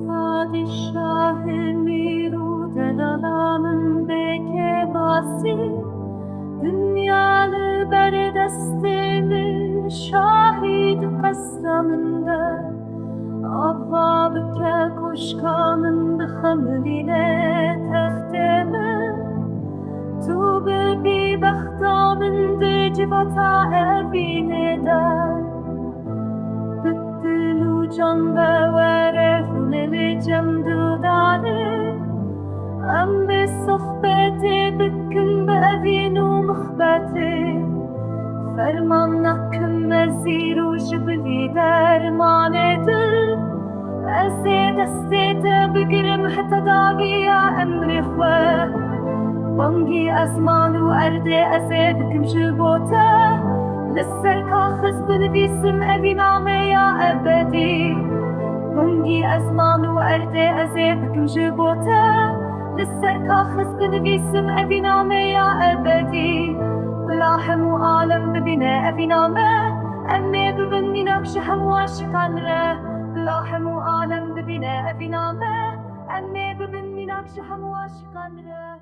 Padişah emiru delalanın beke basi Dünyalı berdestimi şahit kasramında Avva büke koşkanın bıxamline tehteme Tu bebi baxtamın de civata evine der Bütülü can ve vere huneli cem dudare Em be sohbeti bükün be evinu muhbeti Ferman naküm meziru jibli derman edil Eze destete bigrim hatta dagiya emri khwe Bangi azmanu erde eze büküm jibote Lisser kakhız binivisim eviname ya ebedi Bangi azmanu erde eze büküm jibote Lisser kakhız binivisim eviname ya ebedi Belahem alem bibine eviname Emme bibin nakşhem vaşikan re Belahem alem bibine eviname Emme bibin nakşhem vaşikan re